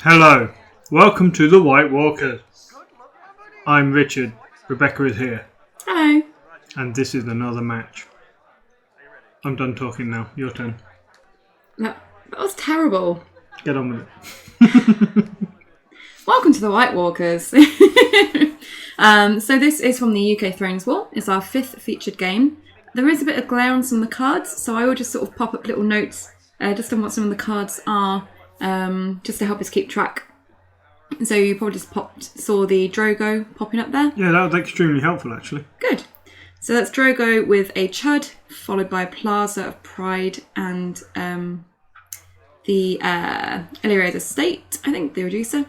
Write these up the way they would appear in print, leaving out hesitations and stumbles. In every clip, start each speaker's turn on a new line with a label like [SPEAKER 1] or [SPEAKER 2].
[SPEAKER 1] Hello, welcome to the White Walkers. I'm Richard, Rebecca is here.
[SPEAKER 2] Hello.
[SPEAKER 1] And this is another match. I'm done talking now, your turn.
[SPEAKER 2] That was terrible.
[SPEAKER 1] Get on with it.
[SPEAKER 2] Welcome to the White Walkers. So this is from the UK Thrones War. It's our 5th featured game. There is a bit of glare on some of the cards, so I will just sort of pop up little notes just on what some of the cards are, just to help us keep track. So you probably just saw the Drogo popping up there.
[SPEAKER 1] Yeah, that was extremely helpful actually.
[SPEAKER 2] Good. So that's Drogo with a Chud, followed by Plaza of Pride and the Illyria's Estate, I think, the Reducer.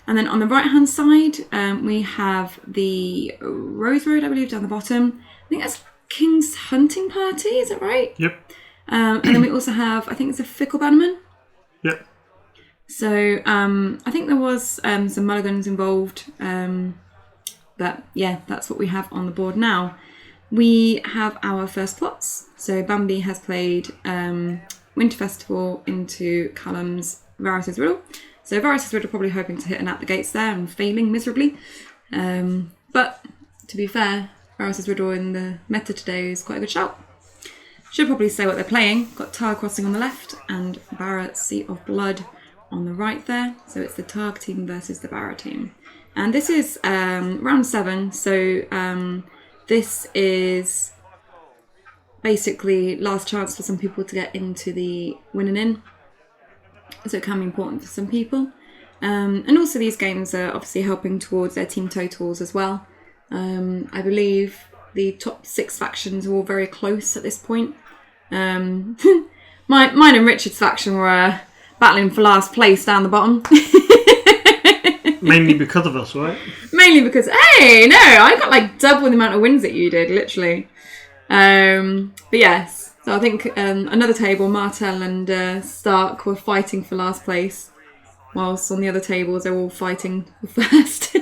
[SPEAKER 2] And then on the right-hand side, we have the Rose Road, I believe, down the bottom. I think that's King's Hunting Party, is that right?
[SPEAKER 1] Yep.
[SPEAKER 2] And then we also have, I think it's a Fickle Bannerman.
[SPEAKER 1] Yep.
[SPEAKER 2] So I think there was some mulligans involved. But yeah, that's what we have on the board now. We have our first plots. So Bambi has played Winter Festival into Callum's Varys' Riddle. So Varys' Riddle probably hoping to hit an at the gates there and failing miserably. But to be fair, Varys' Riddle in the meta today is quite a good shout. Should probably say what they're playing. Got Targ Crossing on the left and Bara Sea of Blood on the right there. So it's the Targ team versus the Bara team. And this is round 7. So this is basically last chance for some people to get into the winning in. So it can be important for some people. And also these games are obviously helping towards their team totals as well. I believe the top 6 factions are all very close at this point. Mine and Richard's faction were battling for last place down the bottom.
[SPEAKER 1] Mainly because of us, right?
[SPEAKER 2] Mainly because, hey, no, I got like double the amount of wins that you did, literally. But yes, so I think another table, Martell and Stark were fighting for last place, whilst on the other tables they're all fighting for first.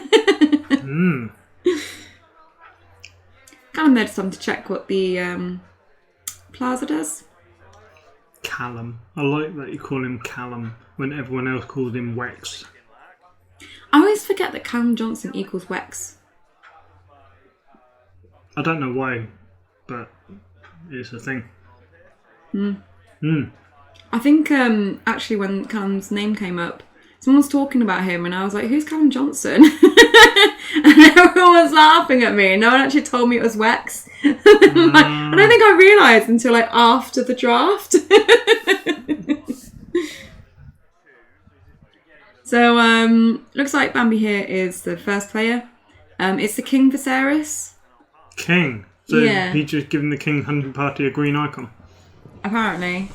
[SPEAKER 2] Kind of made some to check what the Plaza does.
[SPEAKER 1] Callum. I like that you call him Callum when everyone else calls him Wex.
[SPEAKER 2] I always forget that Callum Johnson equals Wex.
[SPEAKER 1] I don't know why, but it's a thing.
[SPEAKER 2] I think actually when Callum's name came up, someone was talking about him and I was like, who's Callum Johnson? And everyone was laughing at me. No one actually told me it was Wex. Like, I don't think I realised until like after the draft. So looks like Bambi here is the first player. It's the King Viserys.
[SPEAKER 1] King? So
[SPEAKER 2] yeah.
[SPEAKER 1] He just given the King Hunting Party a green icon?
[SPEAKER 2] Apparently.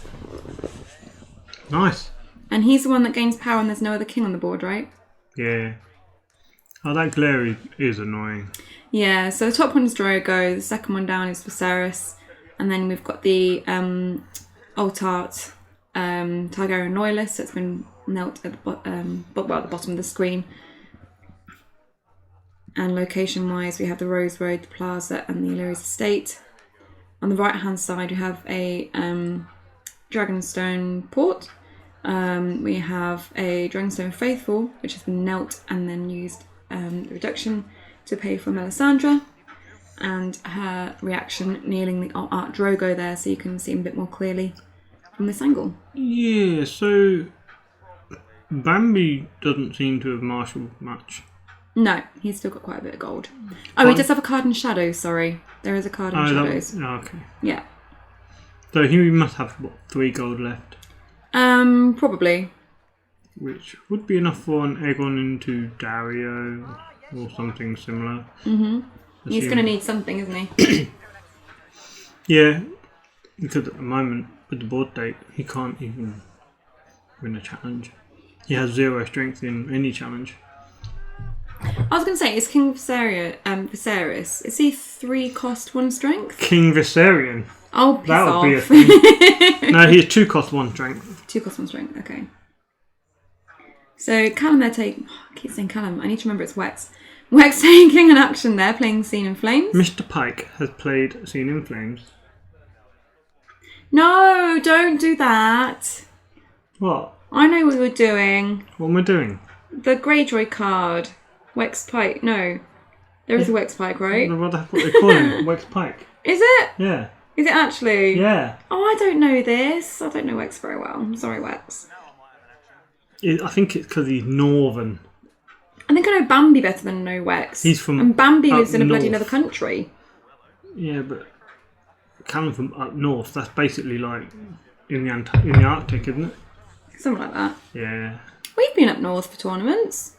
[SPEAKER 1] Nice.
[SPEAKER 2] And he's the one that gains power and there's no other king on the board, right?
[SPEAKER 1] Yeah. Oh, that glare is annoying.
[SPEAKER 2] Yeah, so the top one is Drogo, the second one down is Viserys, and then we've got the Altart Targaryen Loyalist that's been knelt at the bottom of the screen. And location-wise, we have the Rose Road, the Plaza, and the Illyria's Estate. On the right-hand side, we have a Dragonstone Port. We have a Dragonstone Faithful, which has been knelt and then used the reduction to pay for Melisandre, and her reaction kneeling the Art Drogo there, so you can see him a bit more clearly from this angle.
[SPEAKER 1] Yeah, so Bambi doesn't seem to have marshalled much.
[SPEAKER 2] No, he's still got quite a bit of gold. Oh, he does have a card in Shadows, sorry. There is a card in Shadows.
[SPEAKER 1] Okay.
[SPEAKER 2] Yeah.
[SPEAKER 1] So he must have, what, 3 gold left?
[SPEAKER 2] Probably.
[SPEAKER 1] Which would be enough for an Aegon into Dario or something similar.
[SPEAKER 2] He's going to need something, isn't he?
[SPEAKER 1] Yeah, because at the moment, with the board date, he can't even win a challenge. He has 0 strength in any challenge.
[SPEAKER 2] I was going to say, is King Viserys, is he 3 cost 1 strength?
[SPEAKER 1] King Viserion.
[SPEAKER 2] Oh, piss
[SPEAKER 1] that would
[SPEAKER 2] off.
[SPEAKER 1] be a thing. No, he's 2 cost 1 strength.
[SPEAKER 2] 2 cost 1 strength, okay. So Callum there I keep saying Callum, I need to remember it's Wex. Wex taking an action there, playing Scene in Flames.
[SPEAKER 1] Mr. Pike has played Scene in Flames.
[SPEAKER 2] No, don't do that.
[SPEAKER 1] What?
[SPEAKER 2] I know what we're doing.
[SPEAKER 1] What am I doing?
[SPEAKER 2] The Greyjoy card. Wex Pike. No. There is a Wex Pike, right?
[SPEAKER 1] What they call it? Wex Pike.
[SPEAKER 2] Is it?
[SPEAKER 1] Yeah.
[SPEAKER 2] Is it actually?
[SPEAKER 1] Yeah.
[SPEAKER 2] Oh, I don't know this. I don't know Wex very well. I'm sorry, Wex.
[SPEAKER 1] I think it's because he's northern.
[SPEAKER 2] I think I know Bambi better than I know Wex.
[SPEAKER 1] He's from
[SPEAKER 2] And Bambi lives in a bloody
[SPEAKER 1] north.
[SPEAKER 2] another country.
[SPEAKER 1] Yeah, but Callum from up north, that's basically like in the Arctic, isn't it?
[SPEAKER 2] Something like that.
[SPEAKER 1] Yeah.
[SPEAKER 2] We've been up north for tournaments.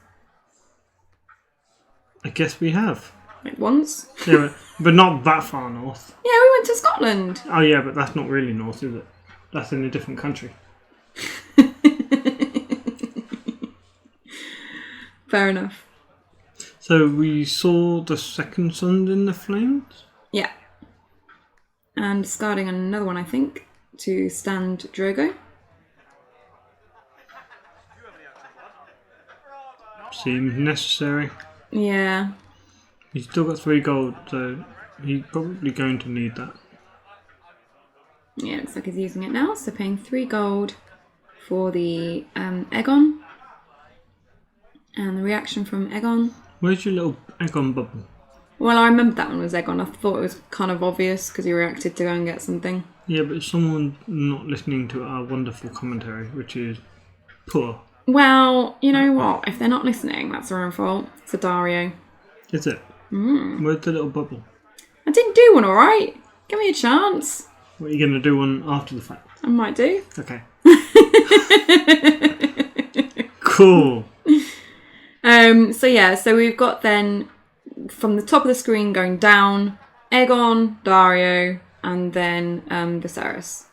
[SPEAKER 1] I guess we have.
[SPEAKER 2] Like once.
[SPEAKER 1] Yeah, but not that far north.
[SPEAKER 2] Yeah, we went to Scotland.
[SPEAKER 1] Oh yeah, but that's not really north, is it? That's in a different country.
[SPEAKER 2] Fair enough.
[SPEAKER 1] So we saw the second sun in the flames?
[SPEAKER 2] Yeah. And discarding another one, I think, to stand Drogo.
[SPEAKER 1] Seems necessary.
[SPEAKER 2] Yeah.
[SPEAKER 1] He's still got 3 gold, so he's probably going to need that.
[SPEAKER 2] Yeah, looks like he's using it now. So paying 3 gold for the Aegon. And the reaction from Aegon.
[SPEAKER 1] Where's your little Aegon bubble?
[SPEAKER 2] Well, I remember that one was Aegon. I thought it was kind of obvious because he reacted to go and get something.
[SPEAKER 1] Yeah, but someone not listening to our wonderful commentary, which is poor.
[SPEAKER 2] Well, you know what? If they're not listening, that's their own fault. It's a Dario.
[SPEAKER 1] Is it? Where's the little bubble?
[SPEAKER 2] I didn't do one, alright? Give me a chance.
[SPEAKER 1] What are you going to do one after the fact?
[SPEAKER 2] I might do.
[SPEAKER 1] Okay. Cool.
[SPEAKER 2] So we've got then from the top of the screen going down, Aegon, Dario, and then Viserys.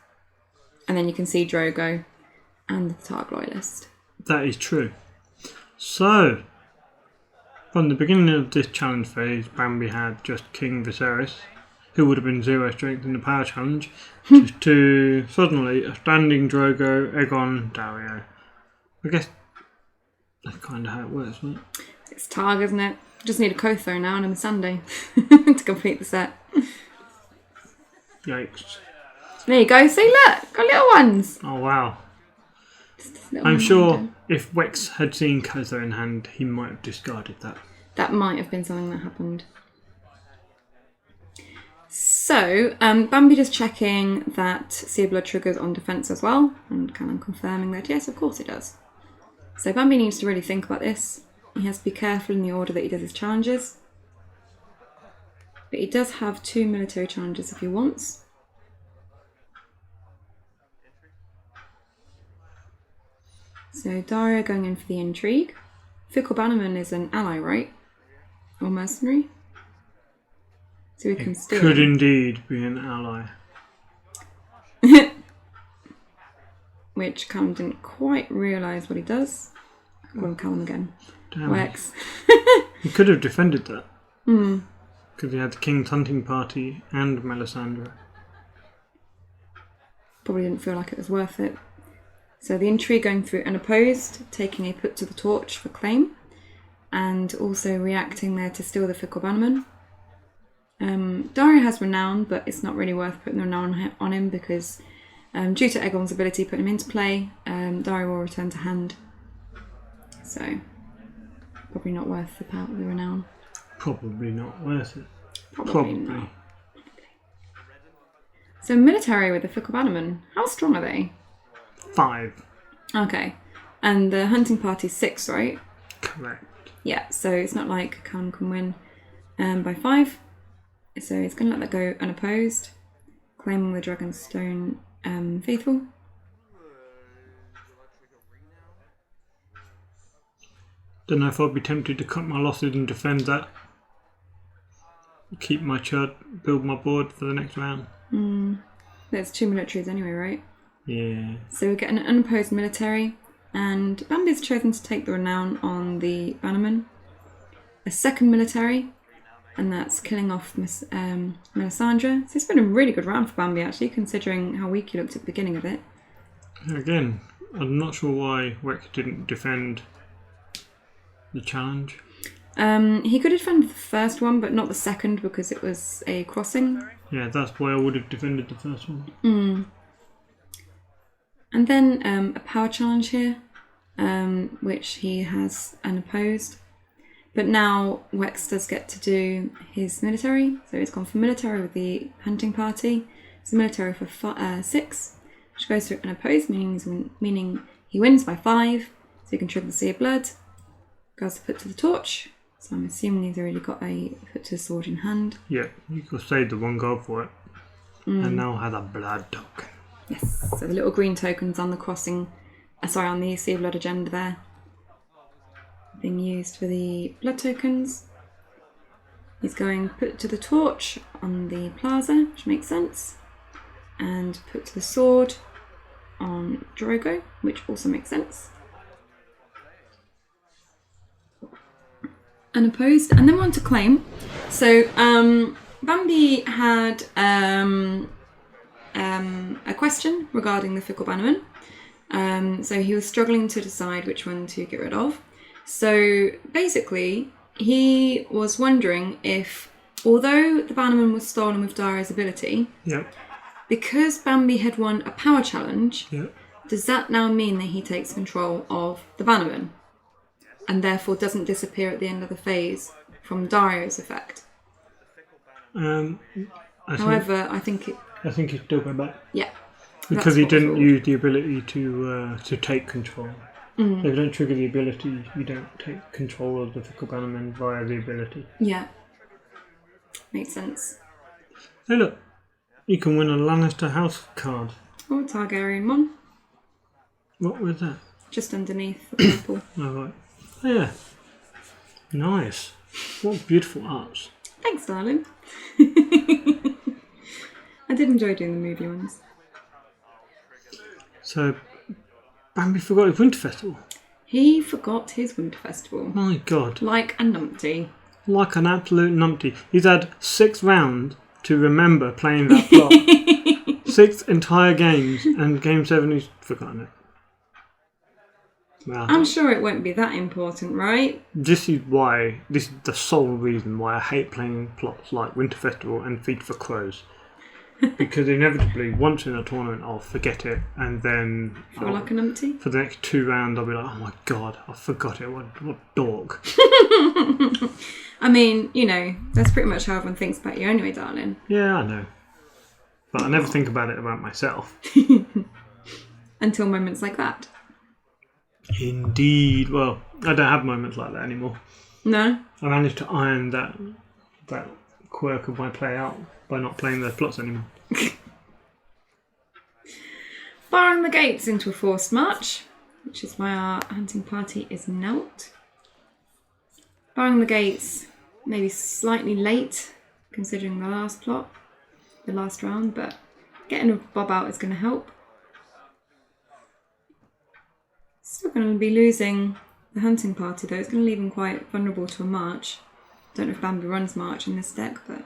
[SPEAKER 2] And then you can see Drogo and the Targ Loyalist.
[SPEAKER 1] That is true. So, from the beginning of this challenge phase, Bambi had just King Viserys, who would have been 0 strength in the power challenge, to suddenly a standing Drogo, Aegon, Dario. I guess that's kind of how it works, isn't it?
[SPEAKER 2] It's Targ, isn't it? Just need a Kotho now and a Missandei to complete the set.
[SPEAKER 1] Yikes.
[SPEAKER 2] There you go. See, look, got little ones.
[SPEAKER 1] Oh, wow.
[SPEAKER 2] Little
[SPEAKER 1] I'm
[SPEAKER 2] ones
[SPEAKER 1] sure
[SPEAKER 2] again.
[SPEAKER 1] if Wex had seen Kotho in hand, he might have discarded that.
[SPEAKER 2] That might have been something that happened. So, Bambi just checking that Sea of Blood triggers on defence as well, and kind of confirming that yes, of course it does. So Bambi needs to really think about this. He has to be careful in the order that he does his challenges. But he does have 2 military challenges if he wants. So Dario going in for the intrigue. Fickle Bannerman is an ally, right? Or mercenary? So we can steal
[SPEAKER 1] Could
[SPEAKER 2] him.
[SPEAKER 1] indeed be an ally.
[SPEAKER 2] Which Callum didn't quite realise what he does. I call him Callum again.
[SPEAKER 1] Damn.
[SPEAKER 2] Wex.
[SPEAKER 1] He could have defended that. Because he had the King's Hunting Party and Melisandre.
[SPEAKER 2] Probably didn't feel like it was worth it. So the intrigue going through unopposed, taking a put to the torch for claim, and also reacting there to steal the Fickle Bannerman. Dario has renown, but it's not really worth putting the renown on him because due to Aegon's ability putting him into play, Dario will return to hand. So probably not worth the renown.
[SPEAKER 1] Probably not worth it.
[SPEAKER 2] Probably not. So military with the Fickle Bannerman, how strong are they?
[SPEAKER 1] 5.
[SPEAKER 2] Okay. And the hunting party's 6, right?
[SPEAKER 1] Correct.
[SPEAKER 2] Yeah, so it's not like Callum can win by 5. So he's going to let that go unopposed. Claiming the Dragonstone Faithful.
[SPEAKER 1] Don't know if I'd be tempted to cut my losses and defend that. Keep my chud, build my board for the next round.
[SPEAKER 2] There's 2 militaries anyway, right?
[SPEAKER 1] Yeah.
[SPEAKER 2] So we get an unopposed military. And Bambi's chosen to take the renown on the Bannerman. A second military. And that's killing off Melisandre. So it's been a really good round for Bambi, actually, considering how weak he looked at the beginning of it.
[SPEAKER 1] Again, I'm not sure why Wex didn't defend the challenge.
[SPEAKER 2] He could have defended the first one, but not the second because it was a crossing.
[SPEAKER 1] Yeah, that's why I would have defended the first one.
[SPEAKER 2] And then a power challenge here, which he has unopposed. But now Wex does get to do his military. So he's gone for military with the hunting party. It's military for 6, which goes through unopposed, meaning he wins by 5. So he can trigger the Sea of Blood. Goes to put to the torch. So I'm assuming he's already got a put to the sword in hand.
[SPEAKER 1] Yeah, you could save the 1 gold for it. And now have a blood token.
[SPEAKER 2] Yes, so the little green tokens on the crossing, on the Sea of Blood agenda there. Being used for the blood tokens. He's going put to the torch on the plaza, which makes sense. And put to the sword on Drogo, which also makes sense. Unopposed. And then we're on to claim. So Bambi had a question regarding the Fickle Bannerman. So he was struggling to decide which one to get rid of. So basically, he was wondering if, although the Bannerman was stolen with Dara's ability, because Bambi had won a power challenge, does that now mean that he takes control of the Bannerman and therefore doesn't disappear at the end of the phase from Daria's effect? However, I think
[SPEAKER 1] he's still going back.
[SPEAKER 2] Yeah.
[SPEAKER 1] Because he didn't use the ability to take control. If you don't trigger the ability, you don't take control of the Fickle Bannerman via the ability.
[SPEAKER 2] Yeah. Makes sense.
[SPEAKER 1] Hey look, you can win a Lannister house card.
[SPEAKER 2] Oh, Targaryen one.
[SPEAKER 1] What was that?
[SPEAKER 2] Just underneath the purple.
[SPEAKER 1] Oh, right. Oh, yeah. Nice. What beautiful arts.
[SPEAKER 2] Thanks, darling. I did enjoy doing the movie ones.
[SPEAKER 1] So, Bambi forgot his Winter Festival.
[SPEAKER 2] He forgot his Winter Festival.
[SPEAKER 1] My God.
[SPEAKER 2] Like a numpty.
[SPEAKER 1] Like an absolute numpty. He's had 6 rounds to remember playing that plot. 6 entire games, and game 7 he's forgotten it. Well,
[SPEAKER 2] I'm sure it won't be that important, right?
[SPEAKER 1] This is the sole reason why I hate playing plots like Winter Festival and Feed for Crows. Because inevitably, once in a tournament, I'll forget it, and then
[SPEAKER 2] Feel like a numpty?
[SPEAKER 1] For the next 2 rounds, I'll be like, oh my God, I forgot it. What dork.
[SPEAKER 2] I mean, that's pretty much how everyone thinks about you anyway, darling.
[SPEAKER 1] Yeah, I know. But I never think about it about myself.
[SPEAKER 2] Until moments like that.
[SPEAKER 1] Indeed. Well, I don't have moments like that anymore.
[SPEAKER 2] No?
[SPEAKER 1] I managed to iron that quirk of my play out by not playing those plots anymore.
[SPEAKER 2] Barring the gates into a forced march, which is why our hunting party is knelt. Barring the gates, maybe slightly late, considering the last plot, the last round, but getting a Bob out is going to help. Still going to be losing the hunting party though. It's going to leave him quite vulnerable to a march. Don't know if Bambi runs march in this deck, but...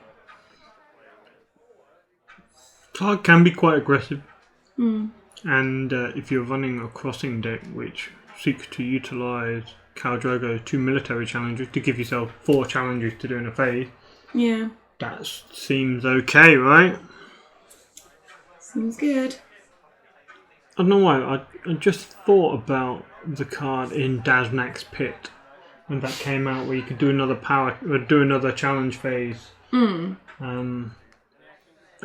[SPEAKER 1] Targ can be quite aggressive. And if you're running a crossing deck which seeks to utilise Khal Drogo's 2 military challenges to give yourself 4 challenges to do in a phase,
[SPEAKER 2] yeah,
[SPEAKER 1] that seems okay, right?
[SPEAKER 2] Seems good.
[SPEAKER 1] I don't know why, I just thought about the card in Daznak's Pit when that came out, where you could do another challenge phase. It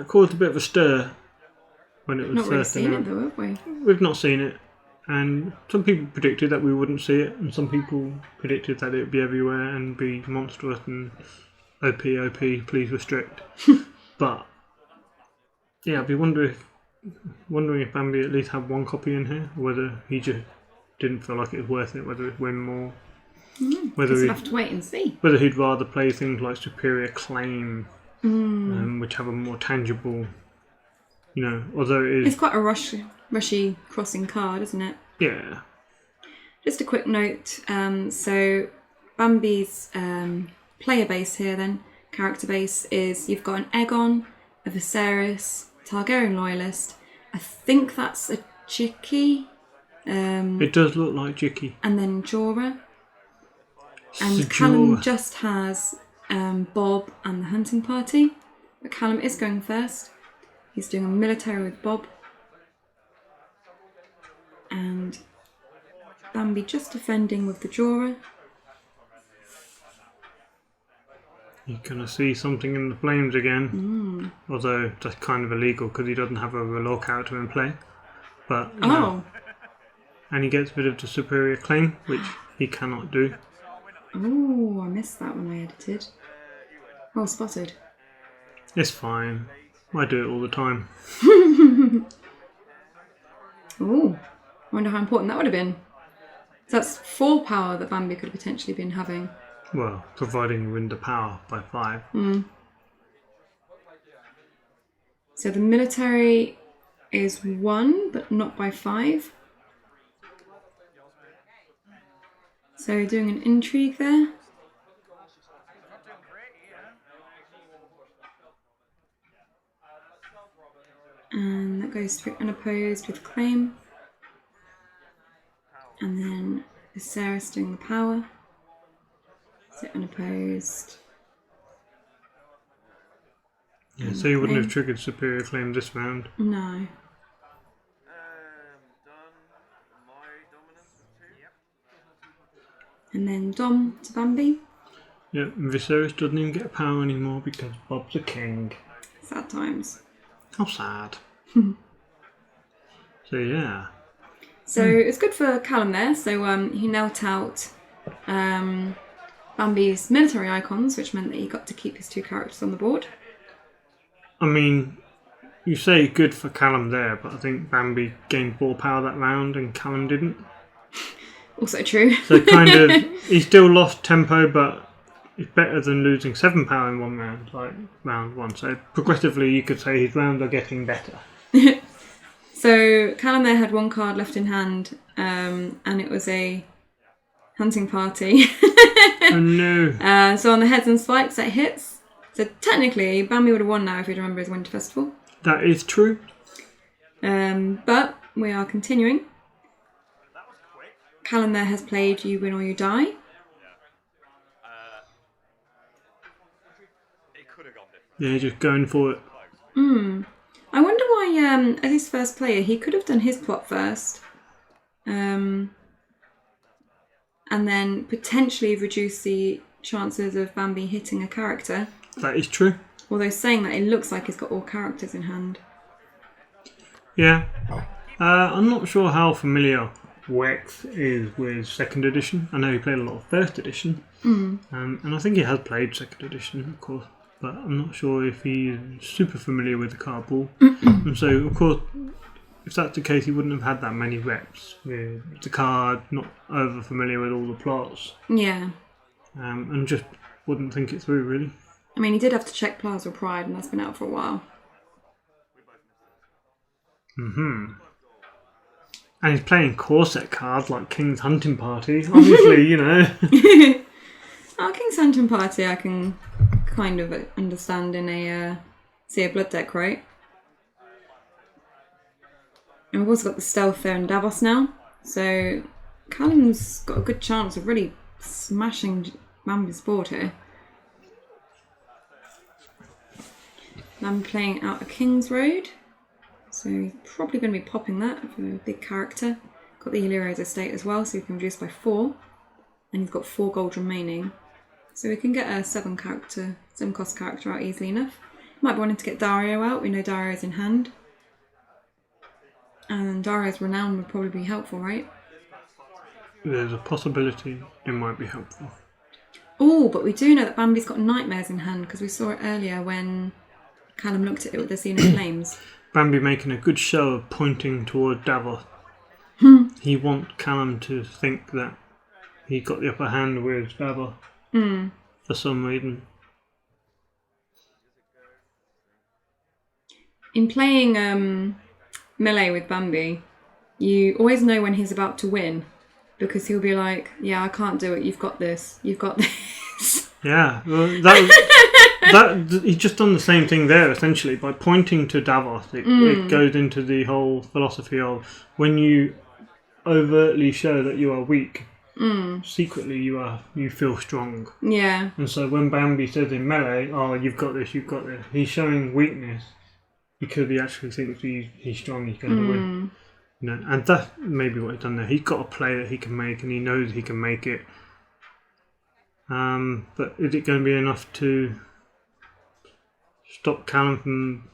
[SPEAKER 1] caused a bit of a stir when it was
[SPEAKER 2] Not really
[SPEAKER 1] first
[SPEAKER 2] seen
[SPEAKER 1] announced.
[SPEAKER 2] it though, have we?
[SPEAKER 1] We've not seen it, and some people predicted that we wouldn't see it, and some people predicted that it would be everywhere and be monstrous and OP, please restrict. But yeah, I'd be wondering if Bambi at least had 1 copy in here, or whether he just didn't feel like it was worth it, whether it'd win more.
[SPEAKER 2] Whether we'll have to wait and see.
[SPEAKER 1] Whether he'd rather play things like Superior Claim, which have a more tangible, although it is...
[SPEAKER 2] It's quite a rushy crossing card, isn't it?
[SPEAKER 1] Yeah.
[SPEAKER 2] Just a quick note. So Bambi's player base here then, character base, is you've got an Aegon, a Viserys, Targaryen Loyalist. I think that's a Chicky.
[SPEAKER 1] It does look like Chicky.
[SPEAKER 2] And then Jorah. And Callum just has Bob and the hunting party. But Callum is going first. He's doing a military with Bob. And Bambi just defending with the Jora.
[SPEAKER 1] You're going to see something in the flames again. Although that's kind of illegal because he doesn't have a Valor character in play. But
[SPEAKER 2] Oh.
[SPEAKER 1] And he gets rid of the superior claim, which he cannot do.
[SPEAKER 2] Oh, I missed that when I edited. Oh, spotted.
[SPEAKER 1] It's fine. I do it all the time.
[SPEAKER 2] Oh, I wonder how important that would have been. So that's 4 power that Bambi could have potentially been having.
[SPEAKER 1] Well, providing you win the power by 5.
[SPEAKER 2] So the military is 1, but not by 5. So doing an intrigue there. And that goes through unopposed with claim. And then Viserys doing the power. So unopposed.
[SPEAKER 1] Yeah, so you wouldn't have triggered superior claim this round.
[SPEAKER 2] No. And then Dom to Bambi.
[SPEAKER 1] Yeah, and Viserys doesn't even get power anymore because Bob's a king.
[SPEAKER 2] Sad times.
[SPEAKER 1] How sad. So yeah.
[SPEAKER 2] So it's good for Callum there. So he knelt out Bambi's military icons, which meant that he got to keep his 2 characters on the board.
[SPEAKER 1] I mean, you say good for Callum there, but I think Bambi gained 4 power that round and Callum didn't.
[SPEAKER 2] Also true.
[SPEAKER 1] So kind of, he still lost tempo, but it's better than losing 7 power in one round, like round 1. So progressively, you could say his rounds are getting better.
[SPEAKER 2] So Callum there had 1 card left in hand, and it was a hunting party.
[SPEAKER 1] Oh no.
[SPEAKER 2] So on the heads and spikes, that hits. So technically, Bambi would have won now if he'd remember his Winter Festival.
[SPEAKER 1] That is true.
[SPEAKER 2] But we are continuing. Callum there has played You Win or You Die.
[SPEAKER 1] Yeah, just going for it.
[SPEAKER 2] I wonder why, as his first player, he could have done his plot first. And then potentially reduce the chances of Bambi hitting a character.
[SPEAKER 1] That is true.
[SPEAKER 2] Although saying that, it looks like he's got all characters in hand.
[SPEAKER 1] Yeah. I'm not sure how familiar Wex is with 2nd edition. I know he played a lot of 1st edition. And I think he has played 2nd edition, of course. But I'm not sure if he's super familiar with the card pool. And so, of course, if that's the case, he wouldn't have had that many reps with the card, not over familiar with all the plots.
[SPEAKER 2] Yeah.
[SPEAKER 1] And just wouldn't think it through, really.
[SPEAKER 2] I mean, he did have to check Plaza Pride, and that's been out for a while.
[SPEAKER 1] And he's playing corset cards like King's Hunting Party. Obviously, you know.
[SPEAKER 2] King's Hunting Party I can kind of understand in a Sea of Blood deck, right? And we've also got the stealth there in Davos now. So Callum's got a good chance of really smashing Bambi's board here. I'm playing out a King's Road. So he's probably going to be popping that for a big character. Got the Illyria's estate as well, so he can reduce by 4. And he's got 4 gold remaining. So we can get a 7 cost character out easily enough. Might be wanting to get Dario out. We know Dario's in hand. And Dario's Renown would probably be helpful, right?
[SPEAKER 1] There's a possibility it might be helpful.
[SPEAKER 2] Oh, but we do know that Bambi's got Nightmares in hand because we saw it earlier when Callum looked at it with the Scene of Flames.
[SPEAKER 1] Bambi making a good show of pointing toward Davos. He wants Callum to think that he got the upper hand with Davos for some reason.
[SPEAKER 2] In playing melee with Bambi, you always know when he's about to win because he'll be like, yeah, I can't do it, you've got this, you've got this.
[SPEAKER 1] Yeah, well, he's just done the same thing there essentially by pointing to Davos. It goes into the whole philosophy of when you overtly show that you are weak, secretly you feel strong.
[SPEAKER 2] Yeah.
[SPEAKER 1] And so when Bambi says in melee, oh, you've got this, he's showing weakness because he actually thinks he's strong, he's going to win. and that's maybe what he's done there. He's got a play that he can make, and he knows he can make it. But is it going to be enough to stop Callum from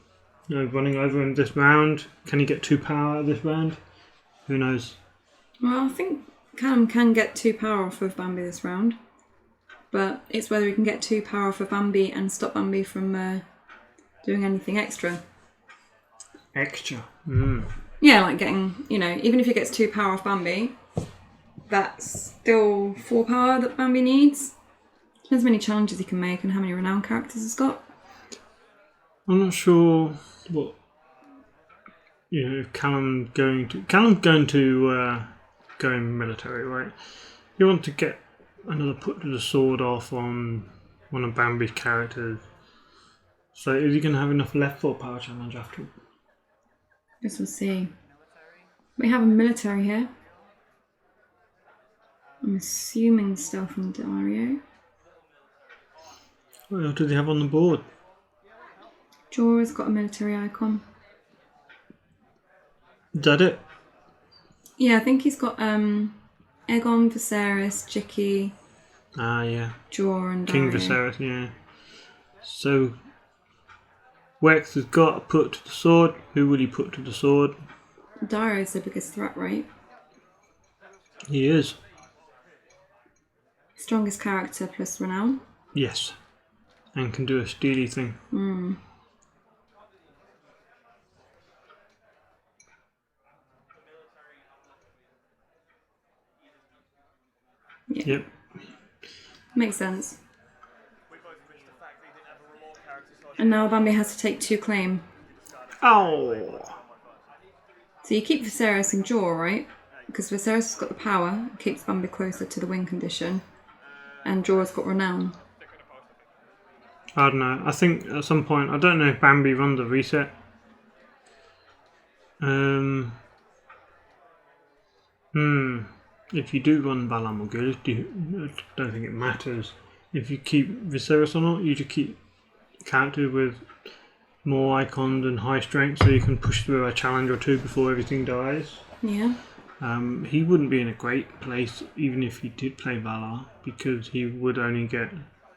[SPEAKER 1] running over in this round? Can he get 2 power out of this round? Who knows?
[SPEAKER 2] Well, I think Callum can get 2 power off of Bambi this round. But it's whether he can get 2 power off of Bambi and stop Bambi from doing anything extra.
[SPEAKER 1] Extra?
[SPEAKER 2] Yeah, like getting, even if he gets 2 power off Bambi, that's still 4 power that Bambi needs. Depends how many challenges he can make and how many renowned characters he's got.
[SPEAKER 1] I'm not sure what if Callum's going to go in military, right? You want to get another put to the sword off on one of Bambi's characters. So is he going to have enough left for a power challenge after?
[SPEAKER 2] Guess we'll see. We have a military here. I'm assuming stuff from Dario.
[SPEAKER 1] What else do they have on the board?
[SPEAKER 2] Jorah's got a military icon.
[SPEAKER 1] Is that it?
[SPEAKER 2] Yeah, I think he's got Aegon, Viserys, Jicky.
[SPEAKER 1] Yeah.
[SPEAKER 2] Jorah and
[SPEAKER 1] King
[SPEAKER 2] Dario.
[SPEAKER 1] Viserys, yeah. So Wex has got to put to the sword. Who will he put to the sword?
[SPEAKER 2] Dario's the biggest threat, right?
[SPEAKER 1] He is.
[SPEAKER 2] Strongest character plus renown.
[SPEAKER 1] Yes. And can do a steely thing.
[SPEAKER 2] Yeah.
[SPEAKER 1] Yep.
[SPEAKER 2] Makes sense. And now Bambi has to take 2 claim.
[SPEAKER 1] Oh!
[SPEAKER 2] So you keep Viserys and Jorah, right? Because Viserys has got the power, keeps Bambi closer to the win condition. And Jorah's got renown.
[SPEAKER 1] I don't know. I think at some point, I don't know if Bambi runs a reset. If you do run Balam or Gillis, I don't think it matters. If you keep Viserys or not, you just keep character with more icons and high strength so you can push through a challenge or 2 before everything dies.
[SPEAKER 2] Yeah.
[SPEAKER 1] He wouldn't be in a great place even if he did play Valar, because he would only get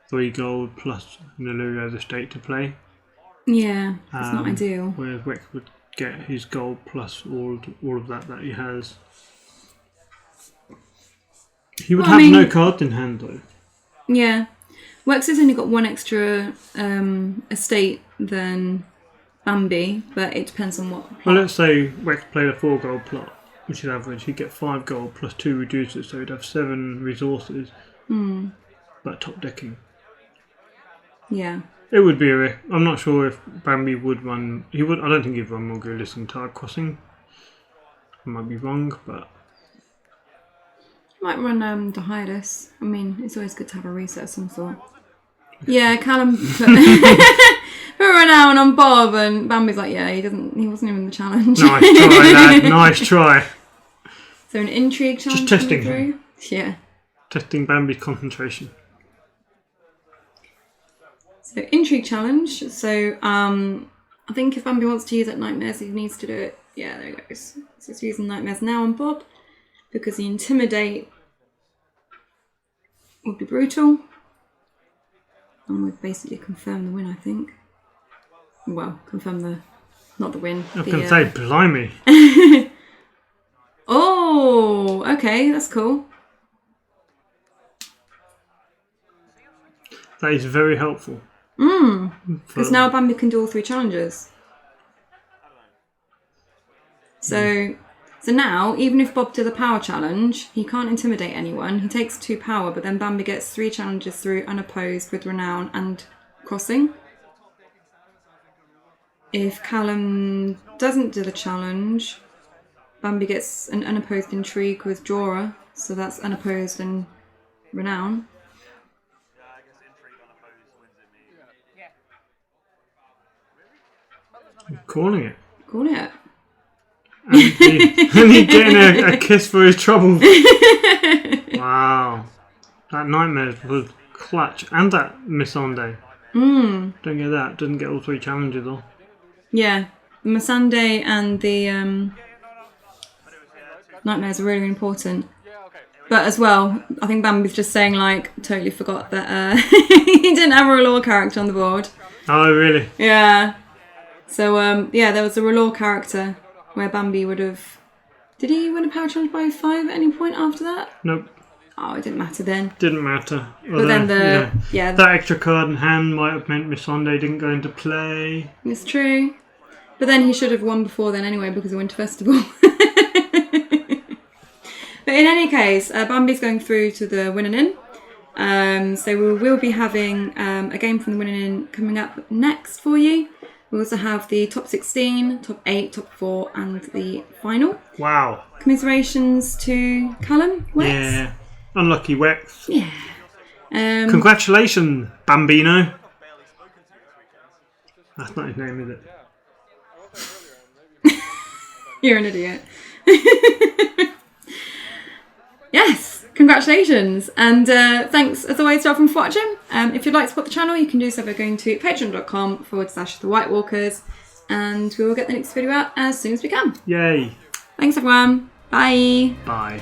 [SPEAKER 1] 3 gold plus Nalurio's estate to play.
[SPEAKER 2] Yeah, it's not ideal.
[SPEAKER 1] Whereas Wex would get his gold plus all of that he has. He would have no cards in hand though.
[SPEAKER 2] Yeah. Wex has only got 1 extra estate than Bambi, but it depends on what plot.
[SPEAKER 1] Well, let's say Wex played a 4 gold plot, which is average. He'd get 5 gold plus 2 reducers, so he'd have 7 resources. But top decking.
[SPEAKER 2] Yeah.
[SPEAKER 1] It would be I'm not sure if Bambi would run. I don't think he'd run Morghulis and Targ Crossing. I might be wrong, but
[SPEAKER 2] Might run the Hiatus. I mean, it's always good to have a reset of some sort. Yeah, Callum put renown on Bob, and Bambi's like, yeah, he wasn't even in the challenge.
[SPEAKER 1] Nice try, lad. Nice try.
[SPEAKER 2] So an intrigue challenge.
[SPEAKER 1] Just testing
[SPEAKER 2] through? Yeah.
[SPEAKER 1] Testing Bambi's concentration.
[SPEAKER 2] So intrigue challenge. So I think if Bambi wants to use it nightmares, he needs to do it. Yeah, there he goes. So he's using nightmares now on Bob because the intimidate would be brutal, and would basically confirm the win. I think. Well, confirm not the win.
[SPEAKER 1] I can say, blimey.
[SPEAKER 2] Oh, okay, that's cool.
[SPEAKER 1] That is very helpful.
[SPEAKER 2] Because now Bambi can do all 3 challenges. So now, even if Bob did the power challenge, he can't intimidate anyone. He takes 2 power, but then Bambi gets 3 challenges through unopposed with renown and crossing. If Callum doesn't do the challenge, Bambi gets an unopposed intrigue with Jorah, so that's unopposed and renown.
[SPEAKER 1] I'm calling it.
[SPEAKER 2] Call it.
[SPEAKER 1] And he getting a kiss for his troubles. Wow. That nightmare was clutch. And that Missandei. Don't get that. Doesn't get all 3 challenges though.
[SPEAKER 2] Yeah. The Missandei and the Nightmares are really, really important. But as well, I think Bambi's just saying, like, totally forgot that he didn't have a R'hllor character on the board.
[SPEAKER 1] Oh, really?
[SPEAKER 2] Yeah. So, yeah, there was a R'hllor character where Bambi would have... Did he win a power challenge by 5 at any point after that?
[SPEAKER 1] Nope.
[SPEAKER 2] Oh, it didn't matter then.
[SPEAKER 1] Didn't matter.
[SPEAKER 2] But then
[SPEAKER 1] that extra card in hand might have meant Miss Sunday didn't go into play.
[SPEAKER 2] It's true. But then he should have won before then anyway because of Winter Festival. But in any case, Bambi's going through to the winning in. So we will be having a game from the winning in coming up next for you. We also have the top 16, top 8, top 4 and the final.
[SPEAKER 1] Wow.
[SPEAKER 2] Commiserations to Callum Wex.
[SPEAKER 1] Yeah. Unlucky Wex.
[SPEAKER 2] Yeah.
[SPEAKER 1] Congratulations, Bambino. That's not his name, is it?
[SPEAKER 2] You're an idiot. Yes, congratulations. And thanks, as always, to everyone for watching. If you'd like to support the channel, you can do so by going to patreon.com/The White Walkers. And we will get the next video out as soon as we can.
[SPEAKER 1] Yay.
[SPEAKER 2] Thanks, everyone. Bye.
[SPEAKER 1] Bye.